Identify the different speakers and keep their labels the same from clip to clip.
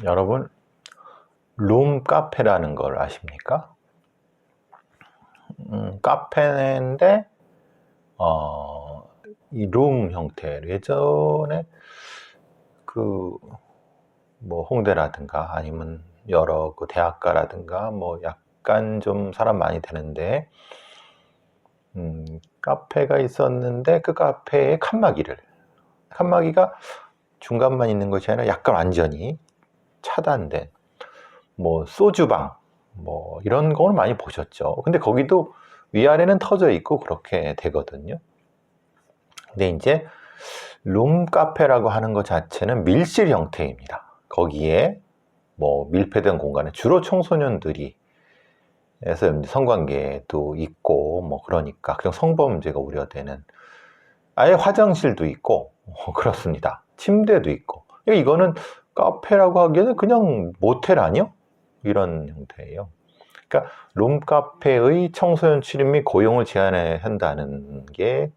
Speaker 1: 여러분, 룸 카페라는 걸 아십니까? 카페인데, 이 룸 형태. 예전에 홍대라든가 아니면 여러 대학가라든가 약간 좀 사람 많이 되는데, 카페가 있었는데 그 카페에 칸막이가 중간만 있는 것이 아니라 약간 완전히 차단된 소주방 이런 거는 많이 보셨죠. 근데 거기도 위아래는 터져 있고 그렇게 되거든요. 근데 이제 룸 카페라고 하는 것 자체는 밀실 형태입니다. 거기에 밀폐된 공간에 주로 청소년들이 해서 성관계도 있고 그러니까 그냥 성범죄가 우려되는, 아예 화장실도 있고 그렇습니다. 침대도 있고. 이거는 카페라고 하기에는 그냥 모텔 아니요? 이런 형태예요. 그러니까 룸카페의 청소년 출입 및 고용을 제한해야 한다는 게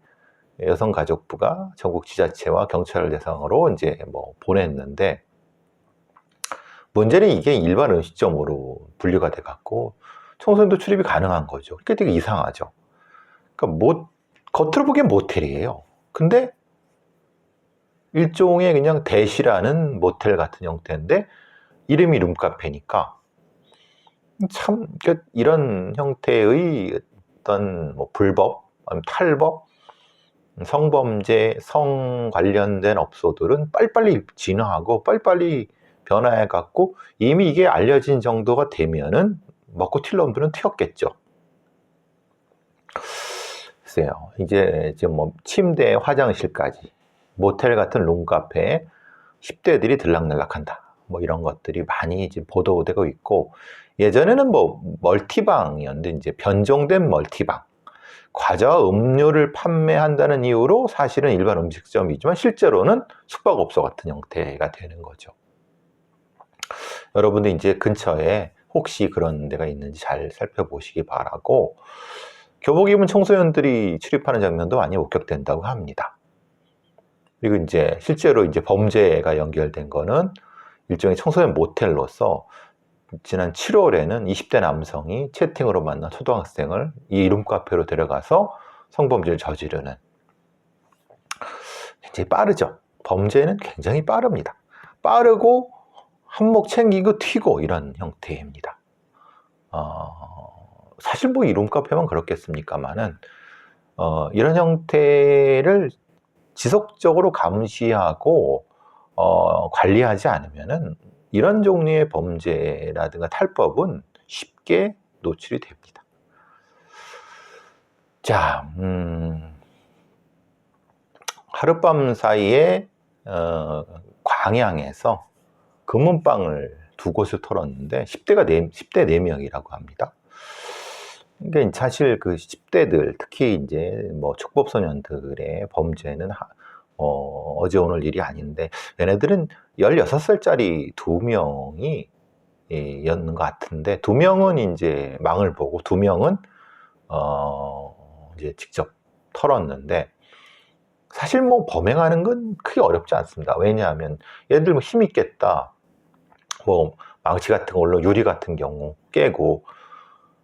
Speaker 1: 여성가족부가 전국 지자체와 경찰을 대상으로 이제 보냈는데, 문제는 이게 일반 음식점으로 분류가 돼 갖고 청소년도 출입이 가능한 거죠. 그러니까 되게 이상하죠. 그러니까 겉으로 보기엔 모텔이에요. 근데 일종의 그냥 대시라는 모텔 같은 형태인데 이름이 룸카페니까 참, 이런 형태의 어떤 불법, 탈법, 성범죄, 성 관련된 업소들은 빨리빨리 진화하고 빨리빨리 변화해갖고 이미 이게 알려진 정도가 되면은 먹고 튈 놈들은 튀었겠죠. 글쎄요, 이제 침대, 화장실까지 모텔 같은 룸카페에 10대들이 들락날락한다. 이런 것들이 많이 이제 보도되고 있고, 예전에는 멀티방이었는데 이제 변종된 멀티방, 과자와 음료를 판매한다는 이유로 사실은 일반 음식점이지만 실제로는 숙박업소 같은 형태가 되는 거죠. 여러분들 이제 근처에 혹시 그런 데가 있는지 잘 살펴보시기 바라고, 교복 입은 청소년들이 출입하는 장면도 많이 목격된다고 합니다. 그리고 이제 실제로 이제 범죄가 연결된 거는 일종의 청소년 모텔로서 지난 7월에는 20대 남성이 채팅으로 만난 초등학생을 이 룸카페로 데려가서 성범죄를 저지르는, 굉장히 빠르죠. 범죄는 굉장히 빠릅니다. 빠르고 한몫 챙기고 튀고 이런 형태입니다. 사실 이 룸카페만 그렇겠습니까만은 이런 형태를 지속적으로 감시하고 관리하지 않으면은 이런 종류의 범죄라든가 탈법은 쉽게 노출이 됩니다. 자, 하룻밤 사이에 광양에서 금은방을 두 곳을 털었는데 10대 4명이라고 합니다. 그러니까 사실 그 10대들, 특히 이제 축법소년들의 범죄는 어제 오늘 일이 아닌데, 얘네들은 16살짜리 2명이 였는 것 같은데, 2명은 이제 망을 보고 2명은 이제 직접 털었는데, 사실 범행하는 건 크게 어렵지 않습니다. 왜냐하면 얘들 힘 있겠다, 망치 같은 걸로 유리 같은 경우 깨고,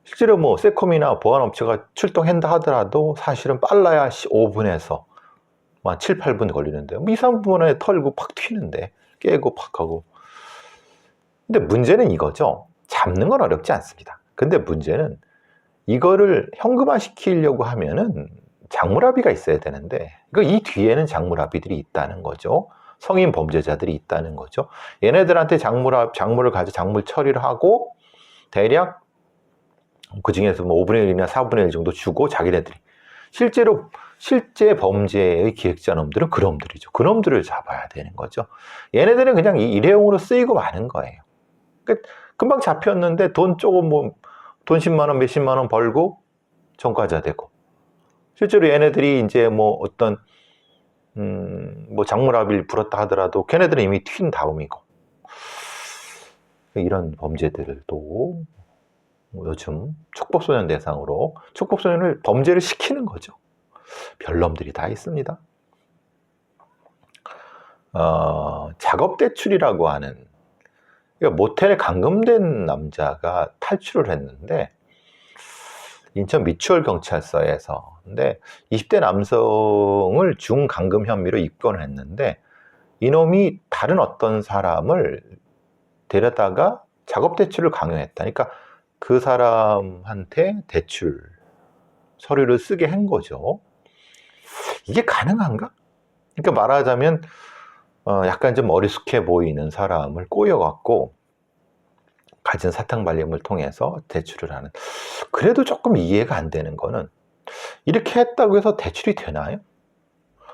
Speaker 1: 실제로 세콤이나 보안업체가 출동한다 하더라도 사실은 빨라야 5분에서 7, 8분 걸리는데 2, 3분에 털고 팍 튀는데, 깨고 팍 하고. 근데 문제는 이거죠. 잡는 건 어렵지 않습니다. 근데 문제는 이거를 현금화 시키려고 하면은 장물합의가 있어야 되는데, 이 뒤에는 장물합의들이 있다는 거죠. 성인 범죄자들이 있다는 거죠. 얘네들한테 장물을 가지고 장물 처리를 하고 대략 그 중에서 5분의 1이나 4분의 1 정도 주고, 자기네들이 실제 범죄의 기획자놈들은 그놈들이죠. 그놈들을 잡아야 되는 거죠. 얘네들은 그냥 일회용으로 쓰이고 마는 거예요. 금방 잡혔는데 돈 조금 돈 10만 원, 몇십만 원 벌고 전과자 되고, 실제로 얘네들이 이제 어떤 장물합의를 불었다 하더라도 걔네들은 이미 튄 다음이고, 이런 범죄들도 요즘 촉법소년 대상으로 촉법소년을 범죄를 시키는 거죠. 별놈들이 다 있습니다. 작업대출이라고 하는 그러니까 모텔에 감금된 남자가 탈출을 했는데 인천 미추홀 경찰서에서. 근데 20대 남성을 중감금 혐의로 입건을 했는데 이놈이 다른 어떤 사람을 데려다가 작업 대출을 강요했다. 그러니까 그 사람한테 대출 서류를 쓰게 한 거죠. 이게 가능한가? 그러니까 말하자면 약간 좀 어리숙해 보이는 사람을 꼬여갖고 가진 사탕발림을 통해서 대출을 하는. 그래도 조금 이해가 안 되는 거는 이렇게 했다고 해서 대출이 되나요?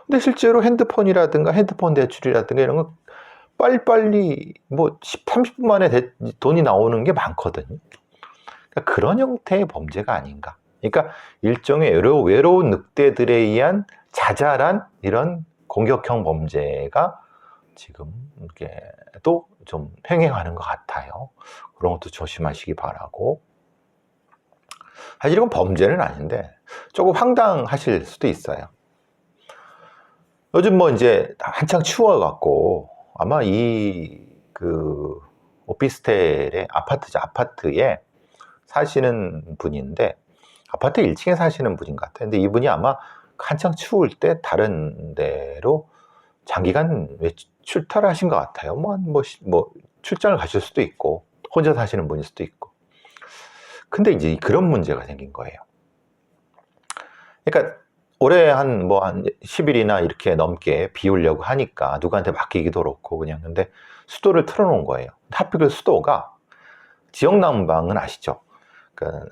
Speaker 1: 근데 실제로 핸드폰이라든가 핸드폰 대출이라든가 이런 건 빨리빨리 뭐 10, 30분 만에 돈이 나오는 게 많거든요. 그러니까 그런 형태의 범죄가 아닌가. 그러니까 일종의 외로운 늑대들에 의한 자잘한 이런 공격형 범죄가 지금 이게 또 좀 횡행하는 것 같아요. 그런 것도 조심하시기 바라고. 사실 이건 범죄는 아닌데 조금 황당하실 수도 있어요. 요즘 뭐 이제 한창 추워갖고 아마 그 오피스텔의 아파트에 사시는 분인데 아파트 1층에 사시는 분인 것 같아요. 근데 이분이 아마 한창 추울 때 다른 데로 장기간 출타를 하신 것 같아요. 뭐 출장을 가실 수도 있고 혼자 사시는 분일 수도 있고. 근데 이제 그런 문제가 생긴 거예요. 그러니까 올해 한 10일이나 이렇게 넘게 비우려고 하니까 누구한테 맡기기도 그렇고 그냥. 근데 수도를 틀어놓은 거예요. 하필 그 수도가 지역 난방은 아시죠? 그러니까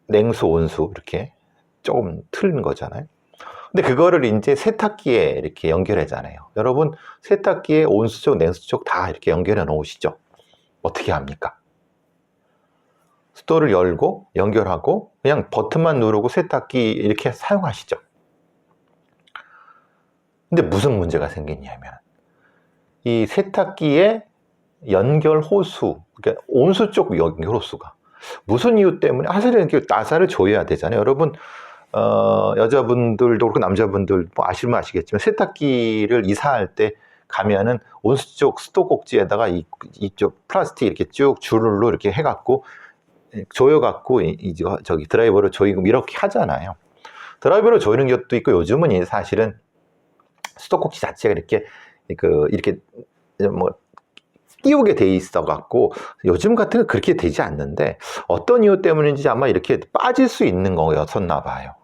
Speaker 1: 냉수, 온수 이렇게 조금 틀는 거잖아요. 근데 그거를 이제 세탁기에 이렇게 연결하잖아요. 여러분 세탁기에 온수 쪽, 냉수 쪽 다 이렇게 연결해 놓으시죠? 어떻게 합니까? 수도를 열고 연결하고 그냥 버튼만 누르고 세탁기 이렇게 사용하시죠. 근데 무슨 문제가 생겼냐면 이 세탁기의 연결 호수, 그러니까 온수 쪽 연결 호수가 무슨 이유 때문에 사실은 이렇게 나사를 조여야 되잖아요. 여러분 여자분들도 그렇고 남자분들 뭐 아시면 아시겠지만 세탁기를 이사할 때 가면은 온수 쪽 수도 꼭지에다가 이쪽 플라스틱 이렇게 쭉 줄로 이렇게 해갖고 조여갖고 저기 드라이버로 조이고 이렇게 하잖아요. 드라이버로 조이는 것도 있고 요즘은 사실은 수도 꼭지 자체가 이렇게 뭐 띄우게 돼 있어 갖고 요즘 같은 건 그렇게 되지 않는데 어떤 이유 때문인지 아마 이렇게 빠질 수 있는 거였었나 봐요.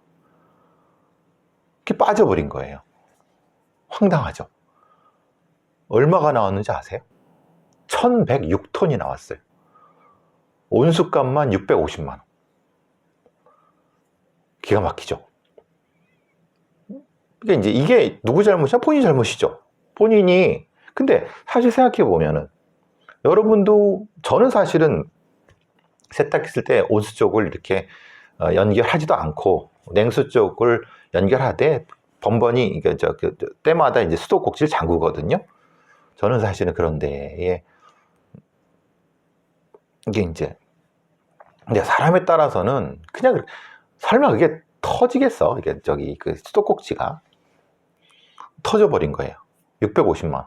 Speaker 1: 이렇게 빠져버린 거예요. 황당하죠. 얼마가 나왔는지 아세요? 1106톤이 나왔어요. 온수값만 650만 원. 기가 막히죠. 그러니까 이제 이게 누구 잘못이야? 본인 잘못이죠. 본인이. 근데 사실 생각해 보면은 여러분도 저는 사실은 세탁기 쓸 때 온수 쪽을 이렇게 연결하지도 않고 냉수 쪽을 연결하되 번번이 때마다 이제 수도 꼭지를 잠그거든요. 저는 사실은 그런데 이게 이제 근데 사람에 따라서는 그냥 설마 그게 터지겠어? 이게 그 수도 꼭지가 터져버린 거예요. 650만 원.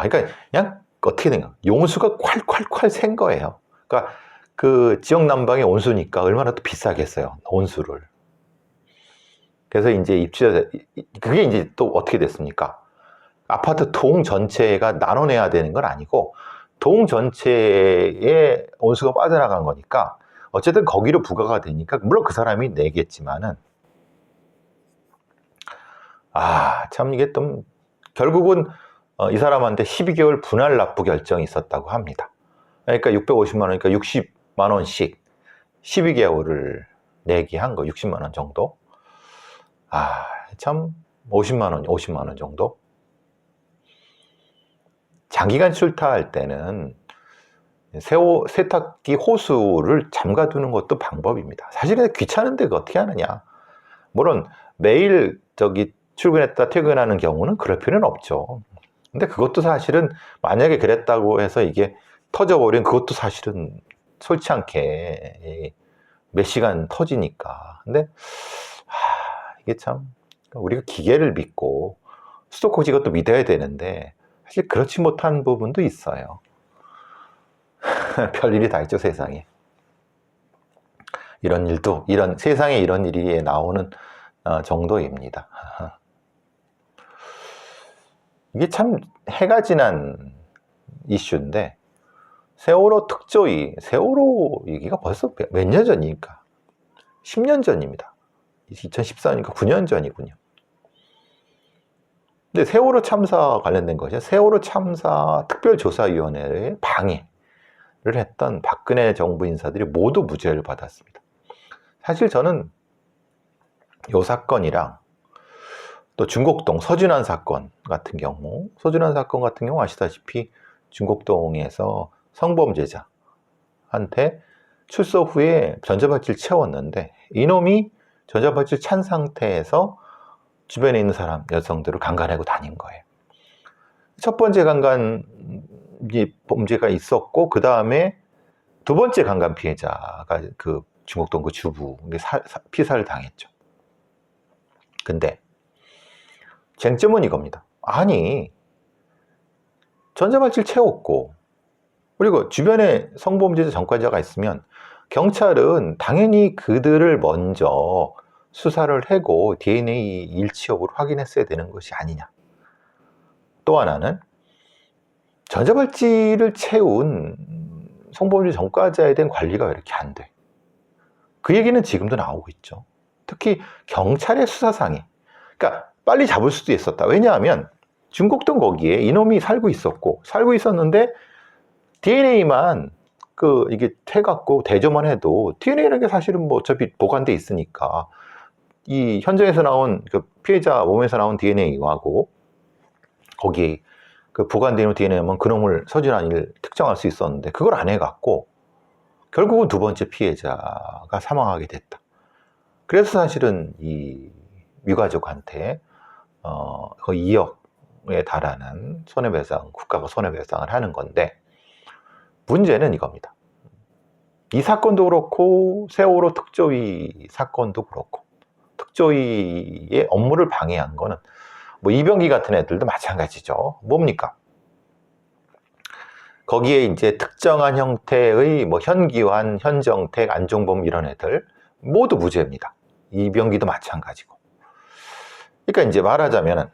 Speaker 1: 그러니까 그냥 어떻게 된가? 용수가 콸콸콸 샌 거예요. 그러니까 그 지역 난방의 온수니까 얼마나 또 비싸겠어요, 온수를. 그래서 이제 그게 이제 또 어떻게 됐습니까? 아파트 동 전체가 나눠내야 되는 건 아니고 동 전체에 온수가 빠져나간 거니까 어쨌든 거기로 부과가 되니까 물론 그 사람이 내겠지만은 참 이게 좀 결국은 이 사람한테 12개월 분할 납부 결정이 있었다고 합니다. 그러니까 650만 원이니까 60만 원씩 12개월을 내게 한 거, 60만 원 정도. 참 50만 원 정도. 장기간 출타할 때는 세탁기 호수를 잠가두는 것도 방법입니다. 사실은 귀찮은데 그거 어떻게 하느냐. 물론 매일 출근했다 퇴근하는 경우는 그럴 필요는 없죠. 근데 그것도 사실은 만약에 그랬다고 해서 이게 터져버린 그것도 사실은 솔치 않게 몇 시간 터지니까. 근데 이게 참 우리가 기계를 믿고 수도꼭지 이것도 믿어야 되는데 사실 그렇지 못한 부분도 있어요. 별일이 다 있죠, 세상에. 이런 일도, 세상에 이런 일이 나오는 정도입니다. 이게 참 해가 지난 이슈인데, 세월호 특조위, 세월호 얘기가 벌써 몇 년 전이니까 10년 전입니다. 2014년이니까 9년 전이군요. 근데 세월호 참사 관련된 거죠. 세월호 참사 특별조사위원회에 방해를 했던 박근혜 정부 인사들이 모두 무죄를 받았습니다. 사실 저는 이 사건이랑 또 중곡동 서준환 사건 같은 경우, 아시다시피 중곡동에서 성범죄자한테 출소 후에 전자발찌를 채웠는데 이놈이 전자발찌를 찬 상태에서 주변에 있는 사람, 여성들을 강간하고 다닌 거예요. 첫 번째 강간 범죄가 있었고, 그 다음에 두 번째 강간 피해자가 그 중곡동 그 주부, 피살을 당했죠. 근데 쟁점은 이겁니다. 아니, 전자발찌를 채웠고, 그리고 주변에 성범죄자 전과자가 있으면 경찰은 당연히 그들을 먼저 수사를 하고 DNA 일치 여부를 확인했어야 되는 것이 아니냐. 또 하나는 전자발찌를 채운 성범죄 전과자에 대한 관리가 왜 이렇게 안 돼? 그 얘기는 지금도 나오고 있죠. 특히 경찰의 수사상에, 그러니까 빨리 잡을 수도 있었다. 왜냐하면 중곡동 거기에 이놈이 살고 있었는데 DNA만 이게 해갖고 대조만 해도 DNA라는 게 사실은 뭐 어차피 보관돼 있으니까 이 현장에서 나온 그 피해자 몸에서 나온 DNA하고 거기 그 보관되어 있는 DNA만 그놈을 서준환이를 특정할 수 있었는데 그걸 안 해갖고 결국은 두 번째 피해자가 사망하게 됐다. 그래서 사실은 이 유가족한테 거의 2억에 달하는 손해배상, 국가가 손해배상을 하는 건데 문제는 이겁니다. 이 사건도 그렇고 세월호 특조위 사건도 그렇고 특조위의 업무를 방해한 거는 뭐 이병기 같은 애들도 마찬가지죠. 뭡니까? 거기에 이제 특정한 형태의 뭐 현기환, 현정택, 안종범 이런 애들 모두 무죄입니다. 이병기도 마찬가지고. 그러니까 이제 말하자면은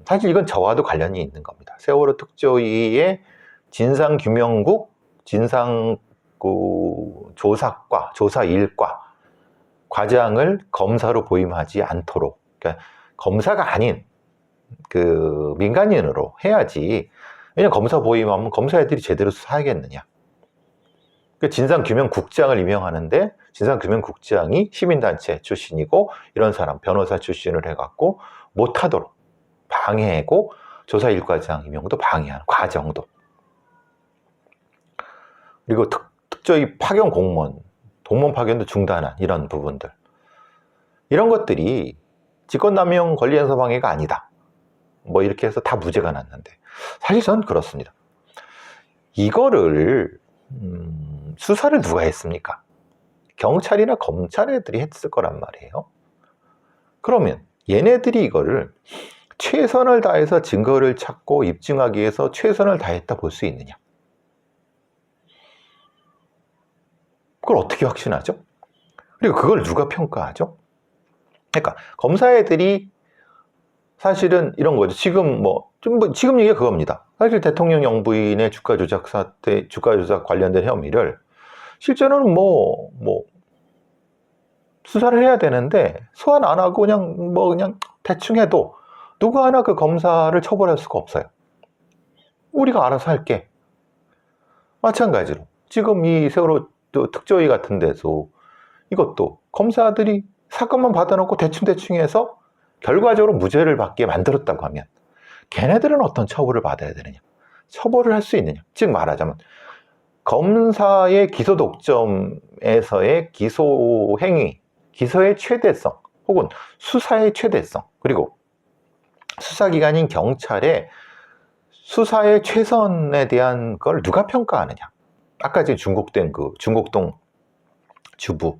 Speaker 1: 사실 이건 저와도 관련이 있는 겁니다. 세월호 특조위의 진상규명국, 조사과, 조사일과 과장을 검사로 보임하지 않도록, 그러니까 검사가 아닌 그 민간인으로 해야지. 왜냐면 검사 보임하면 검사 애들이 제대로 수사하겠느냐. 그 진상규명국장을 임명하는데 진상규명국장이 시민단체 출신이고 이런 사람 변호사 출신을 해갖고 못하도록 방해하고 조사일과장 임명도 방해하는 과정도. 그리고 특조위 파견 공무원, 동문 파견도 중단한 이런 부분들. 이런 것들이 직권남용 권리행사 방해가 아니다. 뭐 이렇게 해서 다 무죄가 났는데 사실 저는 그렇습니다. 이거를 수사를 누가 했습니까? 경찰이나 검찰 애들이 했을 거란 말이에요. 그러면 얘네들이 이거를 최선을 다해서 증거를 찾고 입증하기 위해서 최선을 다했다 볼 수 있느냐? 그걸 어떻게 확신하죠? 그리고 그걸 누가 평가하죠? 그러니까 검사 애들이 사실은 이런 거죠. 지금 얘기가 그겁니다. 사실 대통령 영부인의 주가 조작 사태, 주가 조작 관련된 혐의를 실제로는 수사를 해야 되는데 소환 안 하고 그냥 대충 해도 누구 하나 그 검사를 처벌할 수가 없어요. 우리가 알아서 할게. 마찬가지로 지금 이 세월호 특조위 같은 데서 이것도 검사들이 사건만 받아놓고 대충 해서 결과적으로 무죄를 받게 만들었다고 하면 걔네들은 어떤 처벌을 받아야 되느냐? 처벌을 할 수 있느냐? 즉 말하자면 검사의 기소 독점에서의 기소 행위, 기소의 최대성 혹은 수사의 최대성, 그리고 수사기관인 경찰의 수사의 최선에 대한 걸 누가 평가하느냐? 아까 지금 중곡동 주부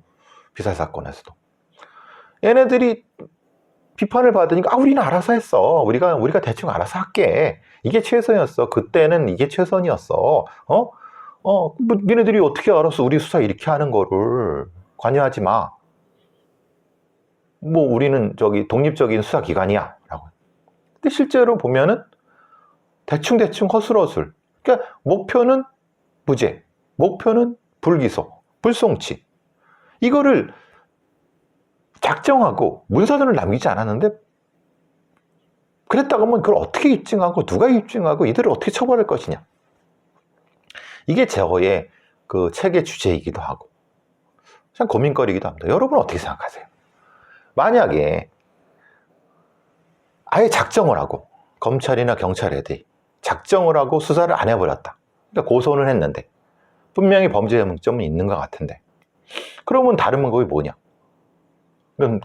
Speaker 1: 피살 사건에서도 얘네들이 비판을 받으니까 우리는 알아서 했어. 우리가 대충 알아서 할게. 이게 최선이었어. 그때는 이게 최선이었어. 뭐 니네들이 어떻게 알았어? 우리 수사 이렇게 하는 거를. 관여하지 마. 뭐 우리는 저기 독립적인 수사기관이야 라고. 근데 실제로 보면은 대충 허술허술. 그러니까 목표는 무죄, 목표는 불기소, 불송치. 이거를 작정하고 문서들을 남기지 않았는데, 그랬다고 하면 그걸 어떻게 입증하고 누가 입증하고 이들을 어떻게 처벌할 것이냐. 이게 저의 그 책의 주제이기도 하고 참 고민거리이기도 합니다. 여러분 어떻게 생각하세요? 만약에 아예 작정을 하고 검찰이나 경찰 애들이 작정을 하고 수사를 안 해버렸다. 그러니까 고소는 했는데 분명히 범죄 문점은 있는 것 같은데, 그러면 다른 방법이 뭐냐?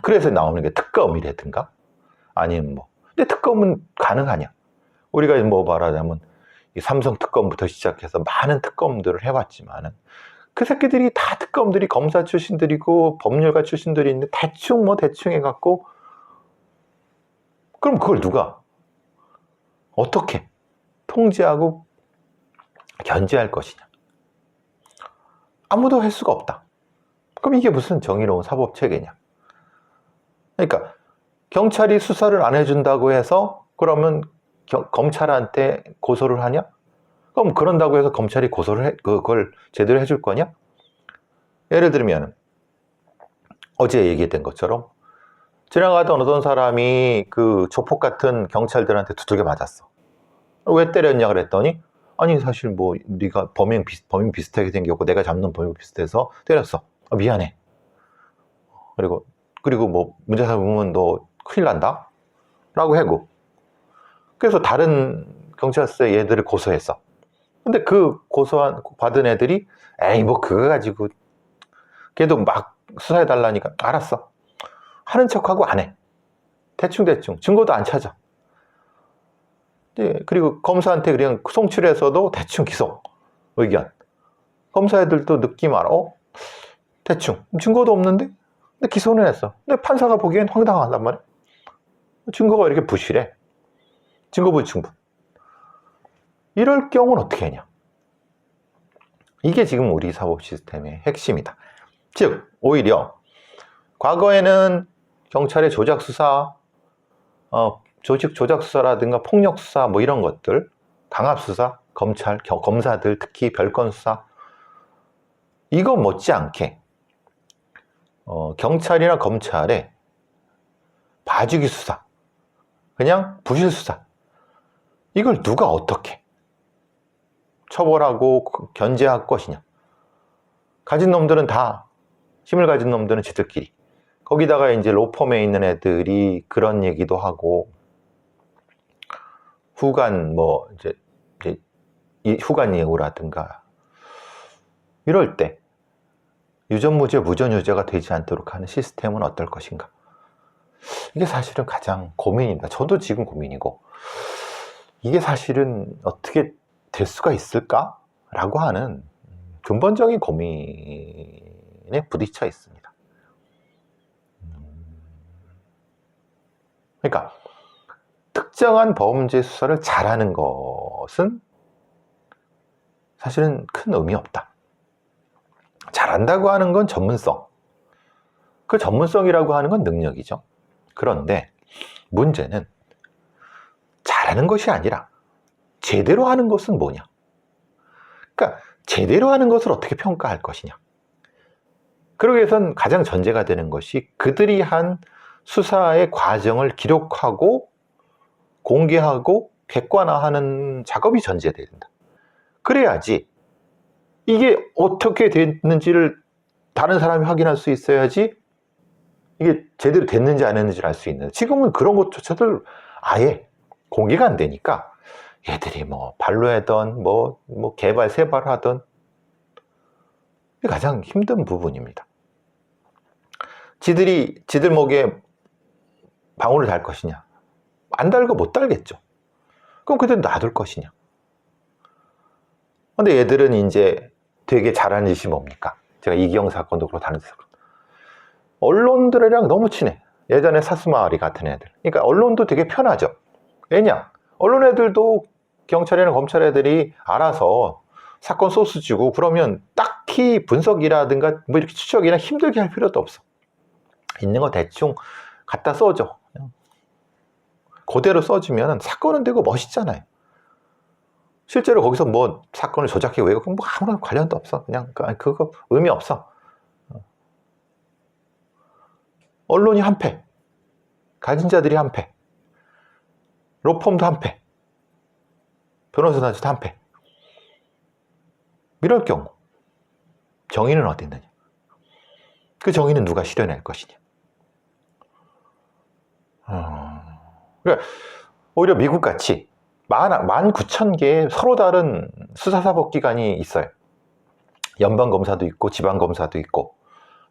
Speaker 1: 그래서 나오는 게 특검이라든가 아니면 뭐. 근데 특검은 가능하냐? 우리가 뭐 말하자면 이 삼성 특검부터 시작해서 많은 특검들을 해왔지만은 그 새끼들이 다 특검들이 검사 출신들이고 법률가 출신들이 있는데 대충 해갖고, 그럼 그걸 누가 어떻게 통제하고 견제할 것이냐? 아무도 할 수가 없다. 그럼 이게 무슨 정의로운 사법체계냐? 그러니까 경찰이 수사를 안 해준다고 해서 그러면 검찰한테 고소를 하냐? 그럼 그런다고 해서 검찰이 고소를 그걸 제대로 해줄 거냐? 예를 들면 어제 얘기했던 것처럼 지나가던 어떤 사람이 그 조폭 같은 경찰들한테 두들겨 맞았어. 왜 때렸냐 그랬더니, 아니 사실 뭐 네가 범인 비슷하게 생겼고 내가 잡는 범인 비슷해서 때렸어. 미안해. 그리고 뭐 문제 삼으면 너 큰일 난다 라고 하고, 그래서 다른 경찰서에 얘들을 고소했어. 근데 그 받은 애들이 에이 뭐 그거 가지고 걔도 막 수사해달라니까 알았어 하는 척하고 안 해. 대충 증거도 안 찾아. 그리고 검사한테 그냥 송치해서도 대충 기소 의견. 검사 애들도 느낌 알아. 대충 증거도 없는데 근데 기소는 했어. 근데 판사가 보기엔 황당하단 말이야. 증거가 이렇게 부실해. 증거 불충분. 이럴 경우는 어떻게 하냐? 이게 지금 우리 사법 시스템의 핵심이다. 즉 오히려 과거에는 경찰의 조작 수사, 조작 수사라든가 폭력 수사 뭐 이런 것들, 강압 수사, 검사들 특히 별건 수사, 이거 못지않게 경찰이나 검찰의 봐주기 수사, 그냥 부실 수사, 이걸 누가 어떻게 처벌하고 견제할 것이냐. 힘을 가진 놈들은 지들끼리, 거기다가 이제 로펌에 있는 애들이 그런 얘기도 하고, 후관 후관 예우라든가 이럴 때 유전무죄 무전유죄가 되지 않도록 하는 시스템은 어떨 것인가. 이게 사실은 가장 고민입니다. 저도 지금 고민이고, 이게 사실은 어떻게 될 수가 있을까? 라고 하는 근본적인 고민에 부딪혀 있습니다. 그러니까 특정한 범죄 수사를 잘하는 것은 사실은 큰 의미 없다. 잘한다고 하는 건 전문성. 그 전문성이라고 하는 건 능력이죠. 그런데 문제는 잘하는 것이 아니라 제대로 하는 것은 뭐냐? 그러니까 제대로 하는 것을 어떻게 평가할 것이냐? 그러기 위해선 가장 전제가 되는 것이 그들이 한 수사의 과정을 기록하고 공개하고 객관화하는 작업이 전제돼야 된다. 그래야지 이게 어떻게 됐는지를 다른 사람이 확인할 수 있어야지 이게 제대로 됐는지 안 했는지를 알 수 있는. 지금은 그런 것조차도 아예 공개가 안 되니까 얘들이 뭐 반로하던 뭐 개발 세발하던, 이게 가장 힘든 부분입니다. 지들 목에 방울을 달 것이냐? 안 달고 못 달겠죠. 그럼 그대로 놔둘 것이냐? 근데 얘들은 이제 되게 잘하는 짓이 뭡니까? 제가 이기영 사건도 그렇고 다른 사건, 언론들이랑 너무 친해. 예전에 사스마리 같은 애들. 그러니까 언론도 되게 편하죠. 왜냐? 언론 애들도 경찰이나 검찰 애들이 알아서 사건 소스지고 그러면 딱히 분석이라든가 뭐 이렇게 추적이나 힘들게 할 필요도 없어. 있는 거 대충 갖다 써줘. 그대로 써주면 사건은 되고 멋있잖아요. 실제로 거기서 뭐 사건을 조작해 왜곡 뭐 아무런 관련도 없어. 그냥 그거 의미 없어. 언론이 한패, 가진 자들이 한패, 로펌도 한패, 변호사단체도 한패. 이럴 경우 정의는 어디 있느냐? 그 정의는 누가 실현할 것이냐? 그러니까 오히려 미국같이 19,000개의 서로 다른 수사사법기관이 있어요. 연방검사도 있고 지방검사도 있고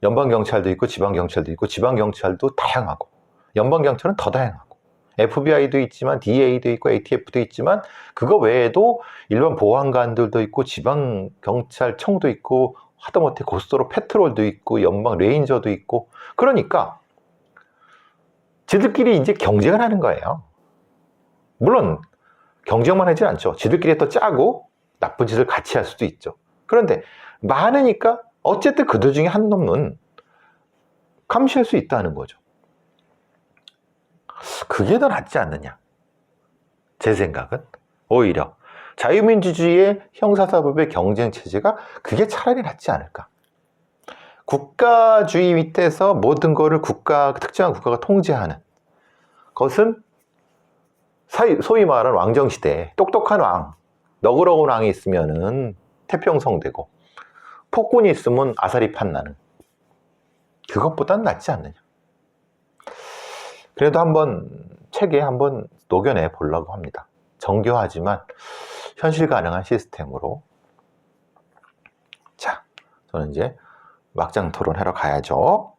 Speaker 1: 연방경찰도 있고 지방경찰도 있고 지방경찰도 다양하고 연방경찰은 더 다양하고 FBI도 있지만 DA도 있고 ATF도 있지만 그거 외에도 일반 보안관들도 있고 지방경찰청도 있고 하다못해 고속도로 페트롤도 있고 연방 레인저도 있고 그러니까 지들끼리 이제 경쟁을 하는 거예요. 물론 경쟁만 하진 않죠. 지들끼리 또 짜고 나쁜 짓을 같이 할 수도 있죠. 그런데 많으니까 어쨌든 그들 중에 한 놈은 감시할 수 있다는 거죠. 그게 더 낫지 않느냐. 제 생각은 오히려 자유민주주의의 형사사법의 경쟁체제가 그게 차라리 낫지 않을까. 국가주의 밑에서 모든 거를 특정한 국가가 통제하는 것은 소위 말하는 왕정시대에 똑똑한 왕, 너그러운 왕이 있으면은 태평성되고 폭군이 있으면 아사리 판나는 그것보단 낫지 않느냐. 그래도 책에 한번 녹여내 보려고 합니다. 정교하지만 현실 가능한 시스템으로. 자, 저는 이제 막장 토론하러 가야죠.